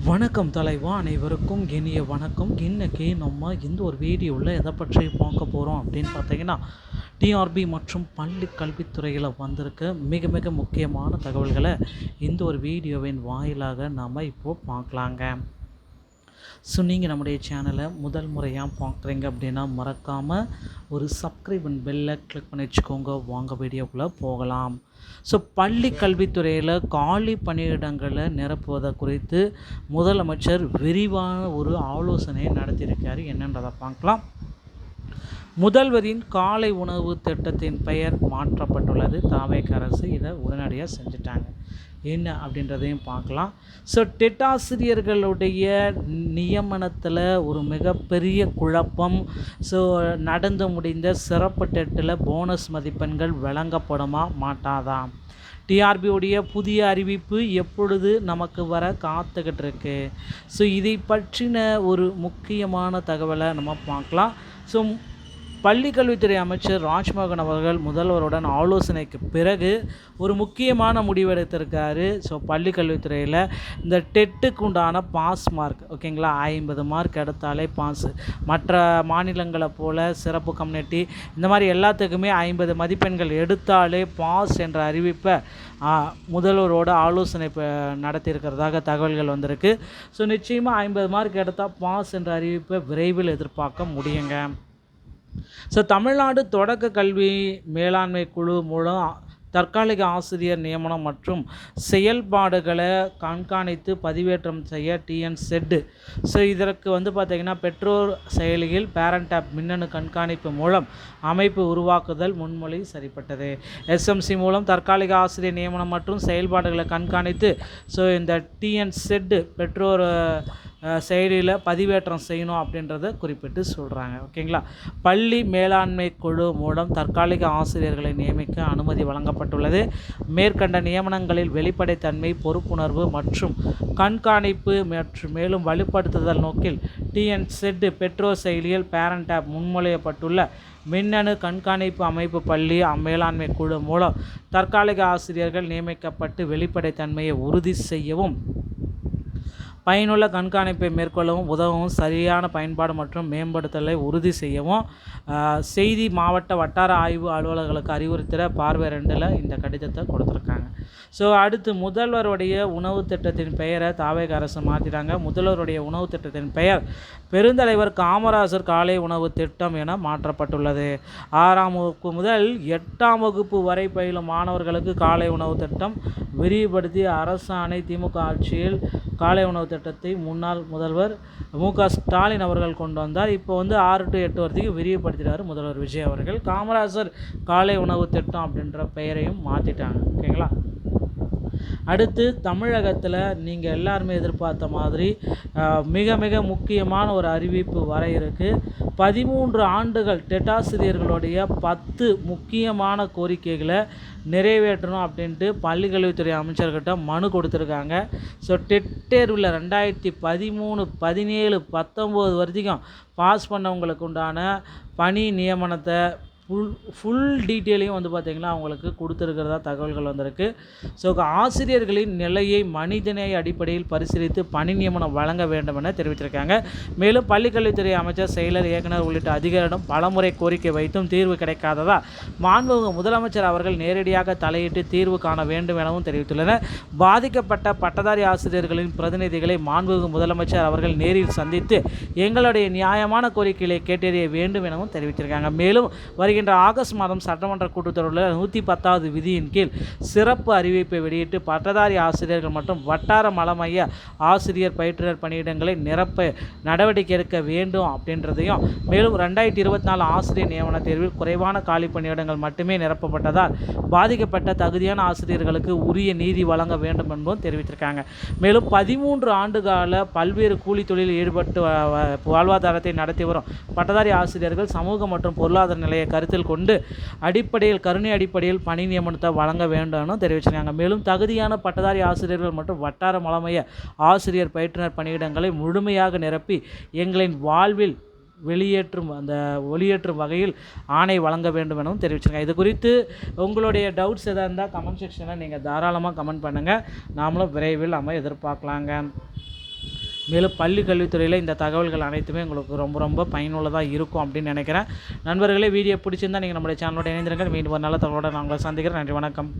வணக்கம் தலைவா, அனைவருக்கும் இனிய வணக்கம். இன்றைக்கி நம்ம இந்த ஒரு வீடியோவில் எதை பற்றி பார்க்க போகிறோம் அப்படின்னு பார்த்தீங்கன்னா, டிஆர்பி மற்றும் பள்ளி கல்வித்துறையில் வந்திருக்க மிக மிக முக்கியமான தகவல்களை இந்த ஒரு வீடியோவின் வாயிலாக நாம் இப்போது பார்க்கலாங்க. ஸோ நீங்கள் நம்முடைய சேனலை முதல் முறையாக பார்க்குறீங்க அப்படின்னா மறக்காமல் ஒரு சப்ஸ்கிரைப் அண்ட் பெல்லை கிளிக் பண்ணி வச்சுக்கோங்க. வாங்க வீடியோக்குள்ளே போகலாம். ஸோ பள்ளி கல்வித்துறையில் காலி பணியிடங்களை நிரப்புவதை குறித்து முதலமைச்சர் விரிவான ஒரு ஆலோசனையை நடத்தியிருக்காரு. என்னன்றதை பார்க்கலாம். முதல்வரின் காலை உணவு திட்டத்தின் பெயர் மாற்றப்பட்டுள்ளது. தாவேக அரசு இதை உடனடியாக செஞ்சுட்டாங்க. என்ன அப்படின்றதையும் பார்க்கலாம். ஸோ டெட் ஆசிரியர்களுடைய நியமனத்தில் ஒரு மிகப்பெரிய குழப்பம். ஸோ நடந்து முடிந்த சிறப்பு டெட்டில் போனஸ் மதிப்பெண்கள் வழங்கப்படுமா மாட்டாதான்? டிஆர்பியுடைய புதிய அறிவிப்பு எப்பொழுது நமக்கு வர காத்துக்கிட்டு இருக்கு. ஸோ இதை பற்றின ஒரு முக்கியமான தகவலை நம்ம பார்க்கலாம். ஸோ பள்ளிக்கல்வித்துறை அமைச்சர் ராஜ்மோகன் அவர்கள் முதல்வருடன் ஆலோசனைக்கு பிறகு ஒரு முக்கியமான முடிவு எடுத்திருக்காரு. ஸோ பள்ளிக்கல்வித்துறையில் இந்த டெட்டுக்கு உண்டான பாஸ் மார்க், ஓகேங்களா, 50 மார்க் எடுத்தாலே பாஸ். மற்ற மாநிலங்களை போல் சிறப்பு கம்யூனிட்டி இந்த மாதிரி எல்லாத்துக்குமே 50 மதிப்பெண்கள் எடுத்தாலே பாஸ் என்ற அறிவிப்பை முதல்வரோட ஆலோசனை நடத்தியிருக்கிறதாக தகவல்கள் வந்திருக்கு. ஸோ நிச்சயமாக 50 மார்க் எடுத்தால் பாஸ் என்ற அறிவிப்பை விரைவில் எதிர்பார்க்க முடியுங்க. ஸோ தமிழ்நாடு தொடக்க கல்வி மேலாண்மை குழு மூலம் தற்காலிக ஆசிரியர் நியமனம் மற்றும் செயல்பாடுகளை கண்காணித்து பதிவேற்றம் செய்ய டிஎன்-செட். ஸோ இதற்கு பார்த்திங்கன்னா பெற்றோர் செயலியில் பேரண்ட் ஆப் மின்னணு கண்காணிப்பு மூலம் அமைப்பு உருவாக்குதல் முன்மொழி சரிப்பட்டது. எஸ்எம்சி மூலம் தற்காலிக ஆசிரியர் நியமனம் மற்றும் செயல்பாடுகளை கண்காணித்து ஸோ இந்த டிஎன்-செட் பெற்றோர் செயலியில் பதிவேற்றம் செய்யணும் அப்படின்றத குறிப்பிட்டு சொல்கிறாங்க. ஓகேங்களா. பள்ளி மேலாண்மை குழு மூலம் தற்காலிக ஆசிரியர்களை நியமிக்க அனுமதி வழங்கப்பட்டுள்ளது. மேற்கண்ட நியமனங்களில் வெளிப்படைத்தன்மை, பொறுப்புணர்வு மற்றும் கண்காணிப்பு மற்றும் மேலும் வலுப்படுத்துதல் நோக்கில் டிஎன்-செட் பெற்றோர் செயலியில் பேரண்ட் ஆப் முன்மொழியப்பட்டுள்ள மின்னணு கண்காணிப்பு அமைப்பு பள்ளி மேலாண்மை குழு மூலம் தற்காலிக ஆசிரியர்கள் நியமிக்கப்பட்டு வெளிப்படைத்தன்மையை உறுதி செய்யவும், பயனுள்ள கண்காணிப்பை மேற்கொள்ளவும் உதவும், சரியான பயன்பாடு மற்றும் மேம்படுத்தலை உறுதி செய்யவும் செய்தி மாவட்ட வட்டார ஆய்வு அலுவலர்களுக்கு அறிவுறுத்திட பார்வை 2ல் இந்த கடிதத்தை கொடுத்துருக்காங்க. ஸோ அடுத்து முதல்வருடைய உணவு திட்டத்தின் பெயரை தாவேக அரசு மாற்றிட்டாங்க. முதல்வருடைய உணவு திட்டத்தின் பெயர் பெருந்தலைவர் காமராஜர் காலை உணவு திட்டம் என மாற்றப்பட்டுள்ளது. 6ஆம் வகுப்பு முதல் 8ஆம் வகுப்பு வரை பயிலும் மாணவர்களுக்கு காலை உணவு திட்டம் விரிவுபடுத்திய அரசாணை திமுக ஆட்சியில் காலை உணவு திட்டத்தை முன்னாள் முதல்வர் மு.க. ஸ்டாலின் அவர்கள் கொண்டு வந்தார். இப்போ 6 to 8 வரைக்கும் விரிவுபடுத்தினார் முதல்வர் விஜய் அவர்கள். காமராஜர் காலை உணவு திட்டம் அப்படின்ற பெயரையும் மாற்றிட்டாங்க. ஓகேங்களா. அடுத்து தமிழகத்தில் நீங்கள் எல்லாருமே எதிர்பார்த்த மாதிரி மிக மிக முக்கியமான ஒரு அறிவிப்பு வர இருக்குது. 13 ஆண்டுகள் டெட்டாசிரியர்களுடைய 10 முக்கியமான கோரிக்கைகளை நிறைவேற்றணும் அப்படின்ட்டு பள்ளிக்கல்வித்துறை அமைச்சர்கிட்ட மனு கொடுத்துருக்காங்க. ஸோ டெட் தேர்வில் 2013, 17, 19 வரைக்கும் பாஸ் பண்ணவங்களுக்கு உண்டான பணி நியமனத்தை ஃபுல் டீட்டெயிலையும் பார்த்திங்கன்னா அவங்களுக்கு கொடுத்துருக்கிறதா தகவல்கள் வந்திருக்கு. ஸோ ஆசிரியர்களின் நிலையை மனிதநேய அடிப்படையில் பரிசீலித்து பணி நியமனம் வழங்க வேண்டும் என தெரிவித்திருக்காங்க. மேலும் பள்ளிக்கல்வித்துறை அமைச்சர், செயலர், இயக்குனர் உள்ளிட்ட அதிகாரிடம் பலமுறை கோரிக்கை வைத்தும் தீர்வு கிடைக்காததா மாண்புமிகு முதலமைச்சர் அவர்கள் நேரடியாக தலையிட்டு தீர்வு காண வேண்டும் எனவும் தெரிவித்துள்ளனர். பாதிக்கப்பட்ட பட்டதாரி ஆசிரியர்களின் பிரதிநிதிகளை மாண்புமிகு முதலமைச்சர் அவர்கள் நேரில் சந்தித்து எங்களுடைய நியாயமான கோரிக்கைகளை கேட்டறிய வேண்டும் எனவும் தெரிவித்திருக்காங்க. மேலும் வருகின்ற ஆகஸ்ட் மாதம் சட்டமன்ற கூட்டத்தொடரில் 110வது விதியின் கீழ் சிறப்பு அறிவிப்பை வெளியிட்டு பட்டதாரி ஆசிரியர்கள் மற்றும் வட்டார மலமைய ஆசிரியர் பயிற்றுனர் பணியிடங்களை நிரப்ப நடவடிக்கை எடுக்க வேண்டும் அப்படின்றதையும், மேலும் 2024 ஆசிரியர் நியமன தேர்வில் குறைவான காலி பணியிடங்கள் மட்டுமே நிரப்பப்பட்டதால் பாதிக்கப்பட்ட தகுதியான ஆசிரியர்களுக்கு உரிய நீதி வழங்க வேண்டும் என்பதும் தெரிவித்திருக்காங்க. மேலும் 13 ஆண்டுகால பல்வேறு கூலி தொழிலில் ஈடுபட்டு வாழ்வாதாரத்தை நடத்தி வரும் பட்டதாரி ஆசிரியர்கள் சமூக மற்றும் பொருளாதார நிலையை கருத்தில் கொண்டு கருணை அடிப்படையில் பணி நியமனத்தை வழங்க வேண்டும் தெரிவிச்சிருக்காங்க. மேலும் தகுதியான பட்டதாரி ஆசிரியர்கள் மற்றும் வட்டார மலமைய ஆசிரியர் பயிற்றுனர் பணியிடங்களை முழுமையாக நிரப்பி எங்களின் வாழ்வில் ஒளியேற்றும் வகையில் ஆணை வழங்க வேண்டும் எனவும் தெரிவிச்சிருக்காங்க. இது குறித்து உங்களுடைய டவுட்ஸ் எதாக இருந்தால் கமெண்ட் செக்ஷனில் நீங்கள் தாராளமாக கமெண்ட் பண்ணுங்கள். நாமளும் விரைவில் நம்ம எதிர்பார்க்கலாங்க. மேலும் பள்ளி கல்வித்துறையில் இந்த தகவல்கள் அனைத்துமே உங்களுக்கு ரொம்ப ரொம்ப பயனுள்ளதாக இருக்கும் அப்படின்னு நினைக்கிறேன். நண்பர்களே, வீடியோ பிடிச்சிருந்தால் நீங்கள் நம்மளுடைய சேனலோட இணைந்திருங்கள். மீண்டும் ஒரு நல்ல தகவலோடு நான் உங்களை சந்திக்கிறேன். நன்றி, வணக்கம்.